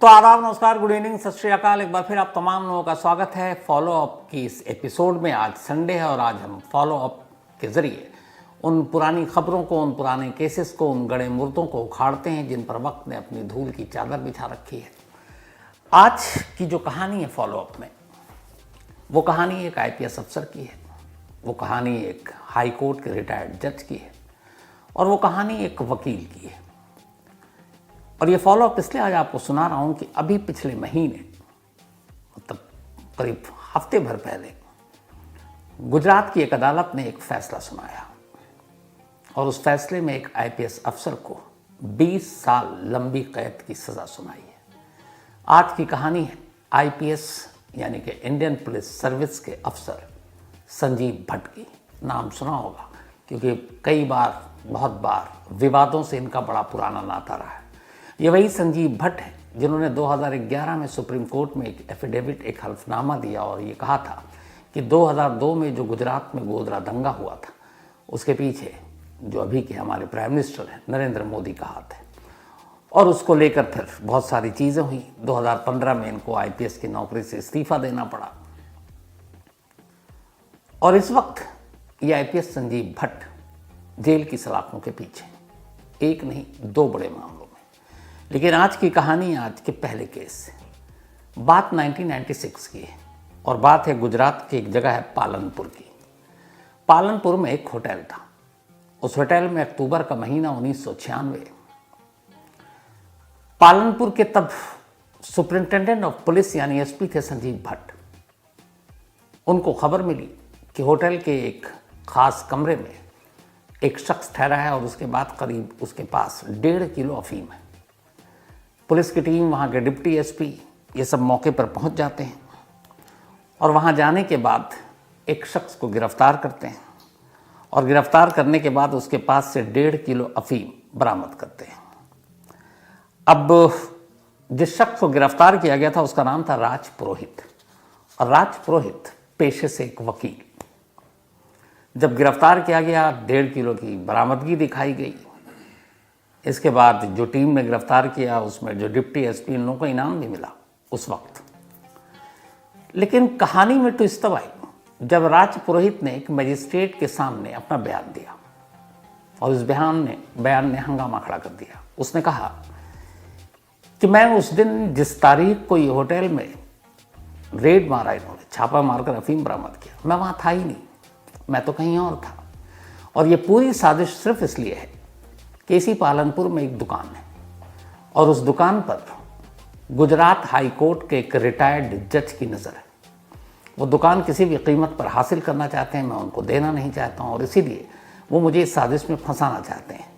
तो आदाब, नमस्कार, गुड इवनिंग, सत श्री अकाल। एक बार फिर आप तमाम लोगों का स्वागत है फॉलो अप की इस एपिसोड में। आज संडे है और आज हम फॉलो अप के ज़रिए उन पुरानी खबरों को, उन पुराने केसेस को, उन गड़े मुर्दों को उखाड़ते हैं जिन पर वक्त ने अपनी धूल की चादर बिछा रखी है। आज की जो कहानी है फॉलो अप में, वो कहानी एक IPS अफसर की है, वो कहानी एक हाई कोर्ट के रिटायर्ड जज की है और वो कहानी एक वकील की है। और ये फॉलो अप इसलिए आज आपको सुना रहा हूँ कि अभी पिछले महीने, मतलब करीब हफ्ते भर पहले, गुजरात की एक अदालत ने एक फैसला सुनाया और उस फैसले में एक IPS अफसर को 20 साल लंबी कैद की सज़ा सुनाई है। आज की कहानी है IPS यानी कि इंडियन पुलिस सर्विस के अफसर संजीव भट्ट की। नाम सुना होगा क्योंकि कई बार, बहुत बार विवादों से इनका बड़ा पुराना नाता रहा है। ये वही संजीव भट्ट है जिन्होंने 2011 में सुप्रीम कोर्ट में एक एफिडेविट, एक हल्फनामा दिया और ये कहा था कि 2002 में जो गुजरात में गोधरा दंगा हुआ था उसके पीछे जो अभी के हमारे प्राइम मिनिस्टर हैं नरेंद्र मोदी का हाथ है। और उसको लेकर फिर बहुत सारी चीज़ें हुई। 2015 में इनको IPS की नौकरी से इस्तीफा देना पड़ा और इस वक्त ये IPS संजीव भट्ट जेल की सलाखों के पीछे, एक नहीं 2 बड़े मामलों में। लेकिन आज की कहानी आज के पहले केस से। बात 1996 की है और बात है गुजरात की एक जगह है पालनपुर की। पालनपुर में एक होटल था। उस होटल में अक्टूबर का महीना 1996, पालनपुर के तब सुपरिंटेंडेंट ऑफ पुलिस यानी SP थे संजीव भट्ट। उनको खबर मिली कि होटल के एक खास कमरे में एक शख्स ठहरा है और उसके बाद करीब उसके पास 1.5 किलो अफीम है। पुलिस की टीम, वहाँ के डिप्टी SP, ये सब मौके पर पहुँच जाते हैं और वहाँ जाने के बाद एक शख्स को गिरफ्तार करते हैं और गिरफ्तार करने के बाद उसके पास से 1.5 किलो अफीम बरामद करते हैं। अब जिस शख्स को गिरफ्तार किया गया था उसका नाम था राज पुरोहित और राज पुरोहित पेशे से एक वकील। जब गिरफ्तार किया गया, 1.5 किलो की बरामदगी दिखाई गई। इसके बाद जो टीम ने गिरफ्तार किया उसमें जो डिप्टी SP, इन लोगों को इनाम भी मिला उस वक्त। लेकिन कहानी में ट्विस्ट तब आई जब राज पुरोहित ने एक मजिस्ट्रेट के सामने अपना बयान दिया और उस बयान ने हंगामा खड़ा कर दिया। उसने कहा कि मैं उस दिन जिस तारीख को ये होटल में रेड मारा, इन्होंने छापा मारकर अफीम बरामद किया, मैं वहाँ था ही नहीं, मैं तो कहीं और था। और ये पूरी साजिश सिर्फ इसलिए है कि इसी पालनपुर में एक दुकान है और उस दुकान पर गुजरात हाई कोर्ट के एक रिटायर्ड जज की नज़र है। वो दुकान किसी भी कीमत पर हासिल करना चाहते हैं, मैं उनको देना नहीं चाहता हूँ और इसीलिए वो मुझे इस साजिश में फंसाना चाहते हैं।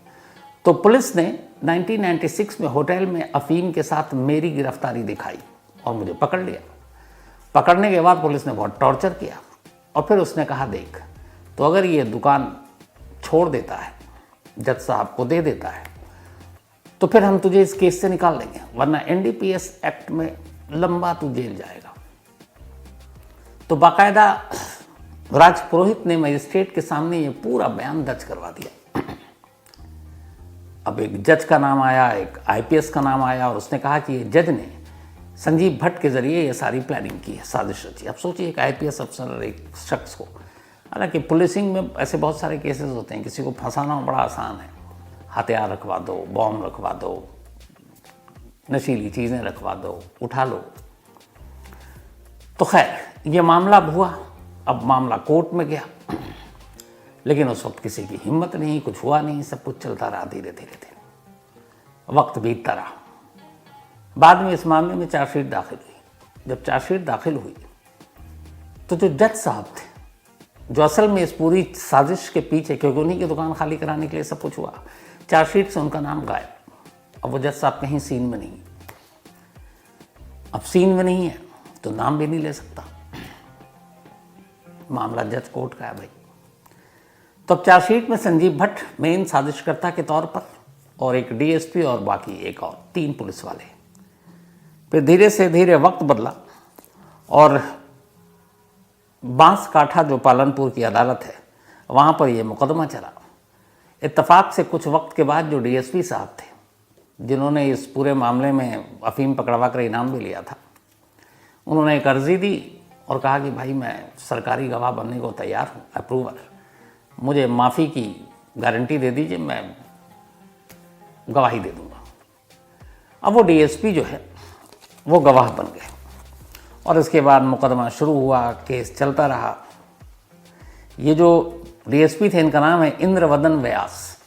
तो पुलिस ने 1996 में होटल में अफीम के साथ मेरी गिरफ्तारी दिखाई और मुझे पकड़ लिया। पकड़ने के बाद पुलिस ने बहुत टॉर्चर किया और फिर उसने कहा, देख, तो अगर ये दुकान छोड़ देता है, जज साहब को दे देता है, तो फिर हम तुझे इस केस से निकाल देंगे, वरना NDPS एक्ट में लंबा तू जेल जाएगा। तो बाकायदा राज पुरोहित ने मजिस्ट्रेट के सामने ये पूरा बयान दर्ज करवा दिया। अब एक जज का नाम आया, एक IPS का नाम आया और उसने कहा कि ये जज ने संजीव भट्ट के जरिए ये सारी प्लानिंग की है, साजिश रची। अब सोचिए, एक IPS अफसर एक शख्स को, हालांकि पुलिसिंग में ऐसे बहुत सारे केसेस होते हैं, किसी को फंसाना बड़ा आसान है, हथियार रखवा दो, बॉम्ब रखवा दो, नशीली चीज़ें रखवा दो, उठा लो। तो खैर ये मामला हुआ। अब मामला कोर्ट में गया, लेकिन उस वक्त किसी की हिम्मत नहीं, कुछ हुआ नहीं, सब कुछ चलता रहा। धीरे धीरे वक्त बीतता रहा। बाद में इस मामले में चार्जशीट दाखिल हुई। जब चार्जशीट दाखिल हुई तो जो जज साहब थे, जो असल में इस पूरी साजिश के पीछे, क्योंकि उन्हीं की दुकान खाली कराने के लिए सब कुछ हुआ, चार्जशीट से उनका नाम गायब। अब वो जज साहब कहीं सीन में नहीं। अब सीन में नहीं है तो नाम भी नहीं ले सकता। मामला जज कोर्ट का है भाई। तो अब चार्जशीट में संजीव भट्ट मेन साजिशकर्ता के तौर पर और एक DSP और बाकी एक और 3 पुलिस वाले। फिर धीरे से धीरे वक्त बदला और बांसकाठा जो पालनपुर की अदालत है, वहाँ पर यह मुकदमा चला। इत्तफाक से कुछ वक्त के बाद जो DSP साहब थे जिन्होंने इस पूरे मामले में अफीम पकड़वा कर इनाम भी लिया था, उन्होंने एक अर्जी दी और कहा कि भाई मैं सरकारी गवाह बनने को तैयार हूँ, अप्रूवर, मुझे माफ़ी की गारंटी दे दीजिए, मैं गवाही दे दूँगा। अब वो डीएसपी जो है वो गवाह बन गए और इसके बाद मुकदमा शुरू हुआ, केस चलता रहा। ये जो डीएसपी थे, इनका नाम है इंद्रवदन व्यास,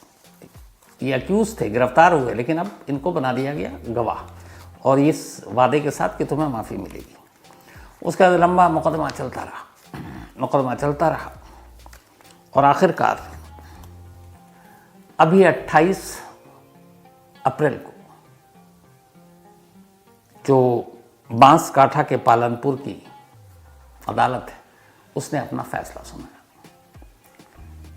ये अक्यूज थे, गिरफ्तार हुए, लेकिन अब इनको बना दिया गया गवाह और इस वादे के साथ कि तुम्हें माफ़ी मिलेगी। उसका लंबा मुकदमा चलता रहा और आखिरकार अभी 28 अप्रैल को जो बांसकाठा के पालनपुर की अदालत है, उसने अपना फैसला सुनाया।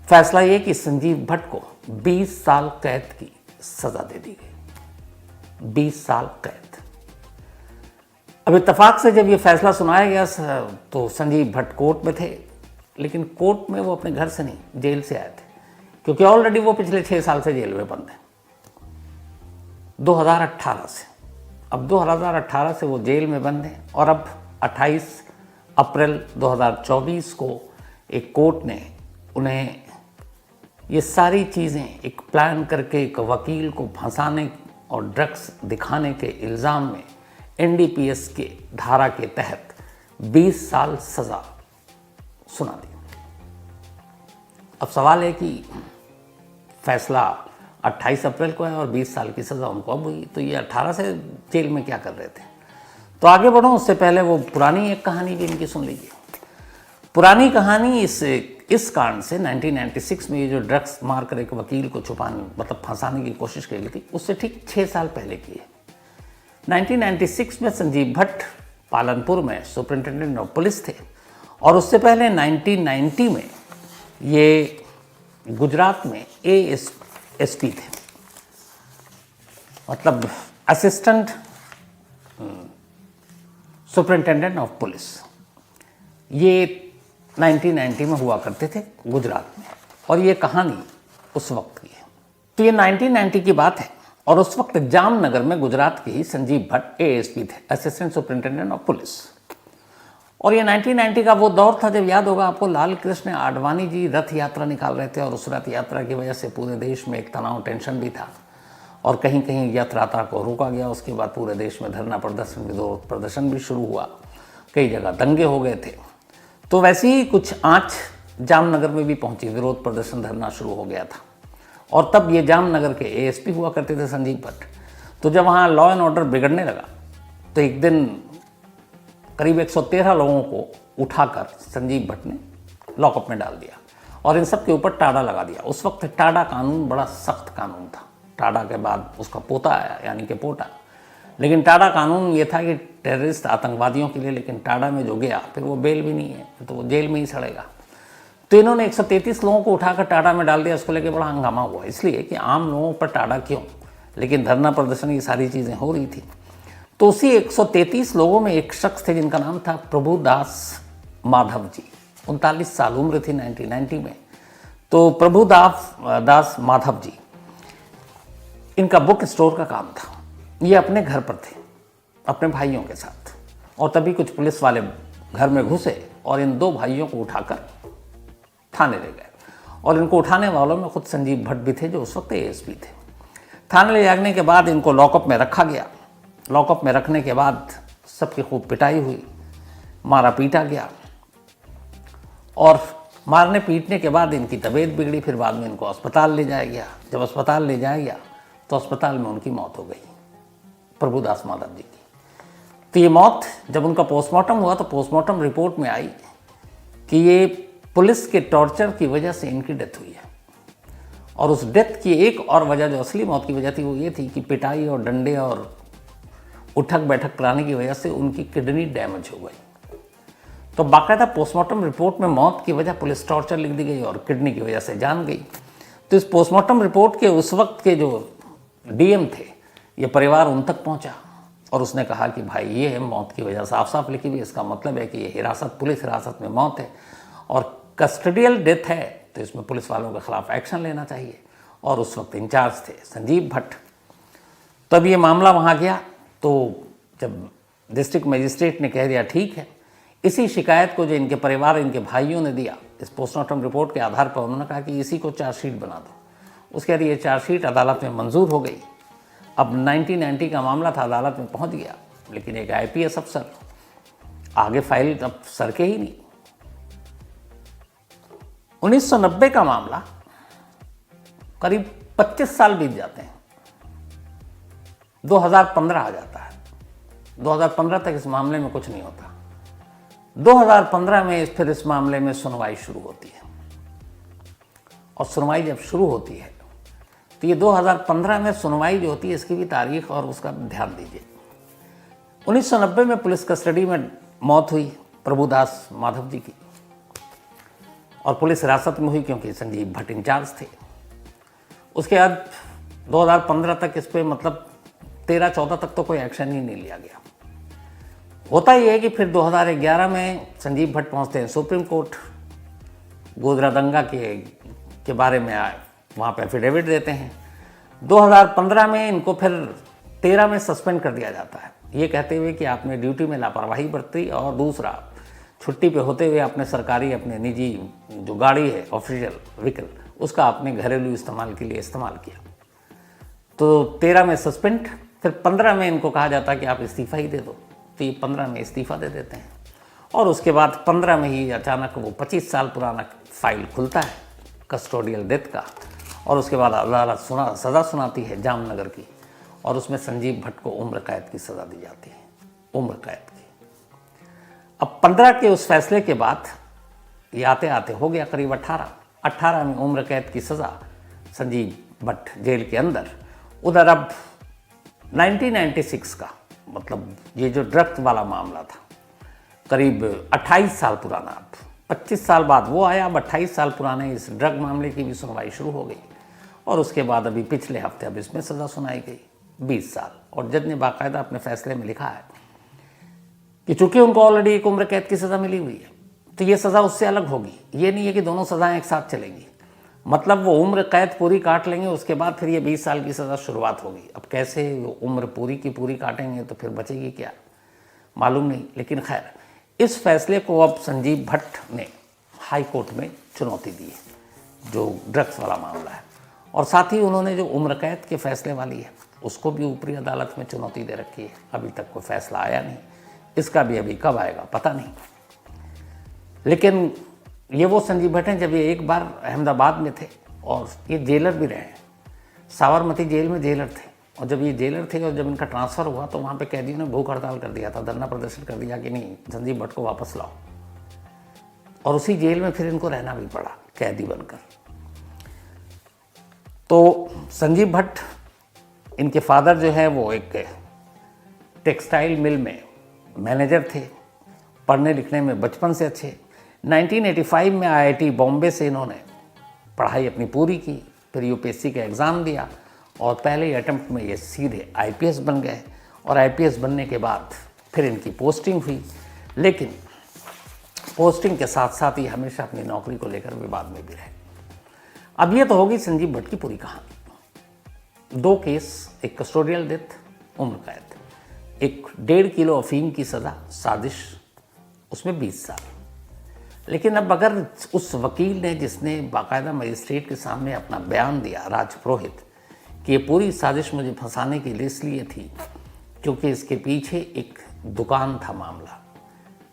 फैसला ये कि संजीव भट्ट को 20 साल कैद की सजा दे दी गई। 20 साल कैद। अब इत्तेफाक से जब ये फैसला सुनाया गया तो संजीव भट्ट कोर्ट में थे, लेकिन कोर्ट में वो अपने घर से नहीं, जेल से आए थे, क्योंकि ऑलरेडी वो पिछले 6 साल से जेल में बंद है 2018 से। अब 2018 से वो जेल में बंद हैं और अब 28 अप्रैल 2024 को एक कोर्ट ने उन्हें ये सारी चीज़ें एक प्लान करके एक वकील को फंसाने और ड्रग्स दिखाने के इल्ज़ाम में एनडीपीएस के धारा के तहत 20 साल सज़ा सुना दी। अब सवाल है कि फैसला 28 अप्रैल को है और 20 साल की सज़ा उनको अब हुई, तो ये 18 से जेल में क्या कर रहे थे। तो आगे बढ़ो, उससे पहले वो पुरानी एक कहानी भी इनकी सुन लीजिए। पुरानी कहानी इस कारण से 1996 में ये जो ड्रग्स मारकर एक वकील को छुपाने मतलब फंसाने की कोशिश की गई थी, उससे ठीक 6 साल पहले की है। 1996 में संजीव भट्ट पालनपुर में सुपरिंटेंडेंट ऑफ पुलिस थे और उससे पहले 1990 में ये गुजरात में एएसपी थे, मतलब असिस्टेंट सुपरिंटेंडेंट ऑफ पुलिस। ये 1990 में हुआ करते थे गुजरात में और ये कहानी उस वक्त की है। तो ये 1990 की बात है और उस वक्त जामनगर में गुजरात के ही संजीव भट्ट एएसपी थे, असिस्टेंट सुपरिंटेंडेंट ऑफ पुलिस। और ये 1990 का वो दौर था जब याद होगा आपको, लाल कृष्ण आडवाणी जी रथ यात्रा निकाल रहे थे और उस रथ यात्रा की वजह से पूरे देश में एक तनाव टेंशन भी था और कहीं कहीं यात्रा को रोका गया। उसके बाद पूरे देश में धरना प्रदर्शन, विरोध प्रदर्शन भी शुरू हुआ, कई जगह दंगे हो गए थे। तो वैसे ही कुछ आंच जामनगर में भी पहुंची, विरोध प्रदर्शन, धरना शुरू हो गया था। और तब ये जामनगर के एएसपी हुआ करते थे संजीव भट्ट। तो जब वहाँ लॉ एंड ऑर्डर बिगड़ने लगा तो एक दिन करीब 113 लोगों को उठाकर संजीव भट्ट ने लॉकअप में डाल दिया और इन सब के ऊपर टाडा लगा दिया। उस वक्त टाडा कानून बड़ा सख्त कानून था। टाडा के बाद उसका पोता आया, यानी कि पोटा। लेकिन टाडा कानून ये था कि टेररिस्ट आतंकवादियों के लिए, लेकिन टाडा में जो गया फिर वो बेल भी नहीं है, तो वो जेल में ही सड़ेगा। तो इन्होंने 133 लोगों को उठाकर टाडा में डाल दिया। इसको लेकर बड़ा हंगामा हुआ, इसलिए कि आम लोगों पर टाडा क्यों, लेकिन धरना प्रदर्शन ये सारी चीज़ें हो रही थी। तो उसी 133 लोगों में एक शख्स थे जिनका नाम था प्रभुदास माधव जी। 39 साल उम्र थी 1990 में। तो प्रभुदास माधव जी, इनका बुक स्टोर का काम था। ये अपने घर पर थे अपने भाइयों के साथ और तभी कुछ पुलिस वाले घर में घुसे और इन 2 भाइयों को उठाकर थाने ले गए। और इनको उठाने वालों में खुद संजीव भट्ट भी थे जो उस वक्त एएसपी थे। थाने ले जाने के बाद इनको लॉकअप में रखा गया। लॉकअप में रखने के बाद सबकी खूब पिटाई हुई, मारा पीटा गया और मारने पीटने के बाद इनकी तबीयत बिगड़ी। फिर बाद में इनको अस्पताल ले जाया गया। जब अस्पताल ले जाया गया तो अस्पताल में उनकी मौत हो गई, प्रभुदास माधव जी की। तो ये मौत, जब उनका पोस्टमार्टम हुआ तो पोस्टमार्टम रिपोर्ट में आई कि ये पुलिस के टॉर्चर की वजह से इनकी डेथ हुई है। और उस डेथ की एक और वजह, जो असली मौत की वजह थी, वो ये थी कि पिटाई और डंडे और उठक बैठक कराने की वजह से उनकी किडनी डैमेज हो गई। तो बाकायदा पोस्टमार्टम रिपोर्ट में मौत की वजह पुलिस टॉर्चर लिख दी गई और किडनी की वजह से जान गई। तो इस पोस्टमार्टम रिपोर्ट के उस वक्त के जो डीएम थे, ये परिवार उन तक पहुंचा और उसने कहा कि भाई ये मौत की वजह साफ साफ लिखी हुई, इसका मतलब है कि ये हिरासत, पुलिस हिरासत में मौत है और कस्टडियल डेथ है, तो इसमें पुलिस वालों के खिलाफ एक्शन लेना चाहिए। और उस वक्त इंचार्ज थे संजीव भट्ट। तब ये मामला वहाँ गया तो जब डिस्ट्रिक्ट मजिस्ट्रेट ने कह दिया ठीक है, इसी शिकायत को जो इनके परिवार, इनके भाइयों ने दिया, इस पोस्टमार्टम रिपोर्ट के आधार पर उन्होंने कहा कि इसी को चार्जशीट बना दो। उसके बाद ये चार्जशीट अदालत में मंजूर हो गई। अब 1990 का मामला था, अदालत में पहुंच गया, लेकिन एक आईपीएस अफसर, आगे फाइल अब सर के ही नहीं। 1990 का मामला, करीब 25 साल बीत जाते हैं, 2015 आ जाता है। 2015 तक इस मामले में कुछ नहीं होता। 2015 में फिर इस मामले में सुनवाई शुरू होती है, और सुनवाई जब शुरू होती है तो ये 2015 में सुनवाई जो होती है, इसकी भी तारीख और उसका ध्यान दीजिए। 1990 में पुलिस कस्टडी में मौत हुई प्रभुदास माधव जी की, और पुलिस हिरासत में हुई क्योंकि संजीव भट्ट इंचार्ज थे। उसके बाद 2015 तक इस पे मतलब 13-14 तक तो कोई एक्शन ही नहीं लिया गया। होता ही है कि फिर 2011 में संजीव भट्ट पहुंचते हैं सुप्रीम कोर्ट, गोधरा दंगा के बारे में आए, वहाँ पे एफिडेविट देते हैं। 2015 में इनको फिर 13 में सस्पेंड कर दिया जाता है, ये कहते हुए कि आपने ड्यूटी में लापरवाही बरती, और दूसरा छुट्टी पे होते हुए आपने सरकारी, अपने निजी जो गाड़ी है ऑफिशियल व्हीकल, उसका आपने घरेलू इस्तेमाल के लिए इस्तेमाल किया। तो 13 में सस्पेंड, फिर 15 में इनको कहा जाता है कि आप इस्तीफ़ा ही दे दो, तो ये 15 में इस्तीफ़ा दे देते हैं। और उसके बाद 15 में ही अचानक वो 25 साल पुराना फाइल खुलता है कस्टोडियल डेथ का, और उसके बाद अदालत सज़ा सुनाती है जामनगर की, और उसमें संजीव भट्ट को उम्र कैद की सज़ा दी जाती है, उम्र कैद की। अब 15 के उस फैसले के बाद ये आते आते हो गया करीब 18 में उम्र कैद की सज़ा, संजीव भट्ट जेल के अंदर। उधर अब 1996 का, मतलब ये जो ड्रग्स वाला मामला था, करीब 28 साल पुराना, अब 25 साल बाद वो आया, अब 28 साल पुराने इस ड्रग मामले की भी सुनवाई शुरू हो गई, और उसके बाद अभी पिछले हफ्ते अब इसमें सज़ा सुनाई गई 20 साल। और जज ने बाकायदा अपने फैसले में लिखा है कि चूंकि उनको ऑलरेडी एक उम्र कैद की सज़ा मिली हुई है, तो ये सज़ा उससे अलग होगी। ये नहीं है कि दोनों सज़ाएं एक साथ चलेंगी, मतलब वो उम्र कैद पूरी काट लेंगे, उसके बाद फिर ये 20 साल की सज़ा शुरुआत होगी। अब कैसे उम्र पूरी की पूरी काटेंगे तो फिर बचेगी क्या, मालूम नहीं। लेकिन खैर, इस फैसले को अब संजीव भट्ट ने हाई कोर्ट में चुनौती दी है, जो ड्रग्स वाला मामला है, और साथ ही उन्होंने जो उम्र कैद के फैसले वाली है उसको भी ऊपरी अदालत में चुनौती दे रखी है। अभी तक कोई फैसला आया नहीं, इसका भी अभी कब आएगा पता नहीं। लेकिन ये वो संजीव भट्ट हैं, जब ये एक बार अहमदाबाद में थे, और ये जेलर भी रहे, साबरमती जेल में जेलर थे, और जब ये जेलर थे और जब इनका ट्रांसफ़र हुआ तो वहाँ पे कैदियों ने भूख हड़ताल कर दिया था, धरना प्रदर्शन कर दिया कि नहीं, संजीव भट्ट को वापस लाओ, और उसी जेल में फिर इनको रहना भी पड़ा कैदी बनकर। तो संजीव भट्ट, इनके फादर जो है वो एक टेक्सटाइल मिल में मैनेजर थे, पढ़ने लिखने में बचपन से अच्छे। 1985 में आईआईटी बॉम्बे से इन्होंने पढ़ाई अपनी पूरी की, फिर यूपीएससी का एग्ज़ाम दिया, और पहले ही अटेम्प्ट में ये सीधे आईपीएस बन गए, और आईपीएस बनने के बाद फिर इनकी पोस्टिंग हुई। लेकिन पोस्टिंग के साथ साथ ही हमेशा अपनी नौकरी को लेकर विवाद में भी रहे। अब ये तो होगी संजीव भट्ट की पूरी कहानी। 2 केस, एक कस्टोडियल डेथ, उम्र कैद, एक 1.5 किलो अफीम की सज़ा, साजिश, उसमें 20 साल। लेकिन अब अगर उस वकील ने, जिसने बाकायदा मजिस्ट्रेट के सामने अपना बयान दिया, राज पुरोहित, कि ये पूरी साजिश मुझे फंसाने की इसलिए थी क्योंकि इसके पीछे एक दुकान था मामला,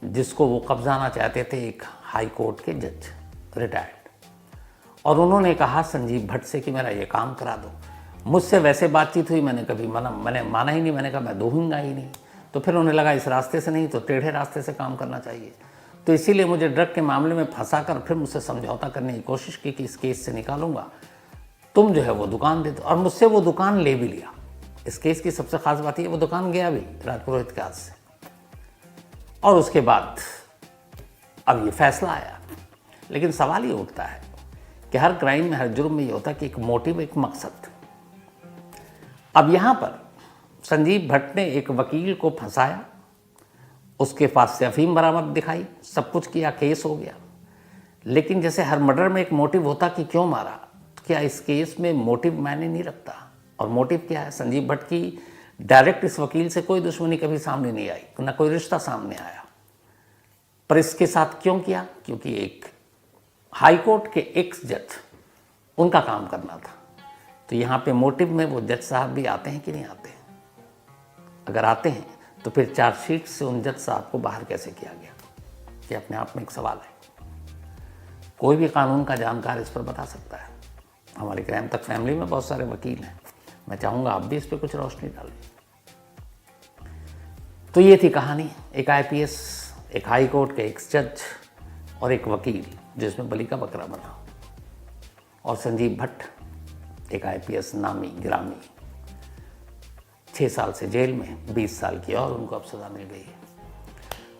जिसको वो कब्जाना चाहते थे एक हाई कोर्ट के जज, रिटायर्ड, और उन्होंने कहा संजीव भट्ट से कि मेरा ये काम करा दो। मुझसे वैसे बातचीत हुई, मैंने कभी मैंने माना ही नहीं, मैंने कहा मैं दूंगा ही नहीं। तो फिर उन्हें लगा इस रास्ते से नहीं तो टेढ़े रास्ते से काम करना चाहिए, तो इसीलिए मुझे ड्रग के मामले में फंसा कर फिर मुझसे समझौता करने की कोशिश की कि इस केस से निकालूंगा, तुम जो है वो दुकान दे दो, और मुझसे वो दुकान ले भी लिया। इस केस की सबसे खास बात ये, वो दुकान गया भी राजपुरोहित के हाथ से। और उसके बाद अब ये फैसला आया। लेकिन सवाल ये उठता है कि हर क्राइम में, हर जुर्म में ये होता है कि एक मोटिव, एक मकसद। अब यहाँ पर संजीव भट्ट ने एक वकील को फंसाया, उसके पास से अफीम बरामद दिखाई, सब कुछ किया, केस हो गया। लेकिन जैसे हर मर्डर में एक मोटिव होता कि क्यों मारा, क्या इस केस में मोटिव मायने नहीं रखता? और मोटिव क्या है? संजीव भट्ट की डायरेक्ट इस वकील से कोई दुश्मनी कभी सामने नहीं आई, ना कोई रिश्ता सामने आया, पर इसके साथ क्यों किया? क्योंकि एक हाई कोर्ट के एक्स जज, उनका काम करना था। तो यहाँ पे मोटिव में वो जज साहब भी आते हैं कि नहीं आते हैं? अगर आते हैं तो फिर चार्जशीट से उन जज साहब को बाहर कैसे किया गया, ये अपने आप में एक सवाल है। कोई भी कानून का जानकार इस पर बता सकता है। हमारी क्राइम तक फैमिली में बहुत सारे वकील हैं, मैं चाहूँगा आप भी इस पर कुछ रोशनी डालें। तो ये थी कहानी, एक IPS, एक हाई कोर्ट के एक्स जज और एक वकील जिसमें बलि का बकरा बना, और संजीव भट्ट एक IPS नामी गिरामी, 6 साल से जेल में, 20 साल की और उनको अब सजा मिल गई है।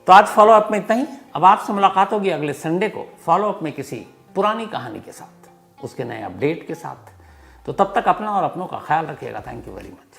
तो आज फॉलोअप में इतना ही। अब आपसे मुलाकात होगी अगले संडे को फॉलोअप में किसी पुरानी कहानी के साथ, उसके नए अपडेट के साथ। तो तब तक अपना और अपनों का ख्याल रखिएगा। Thank you very much.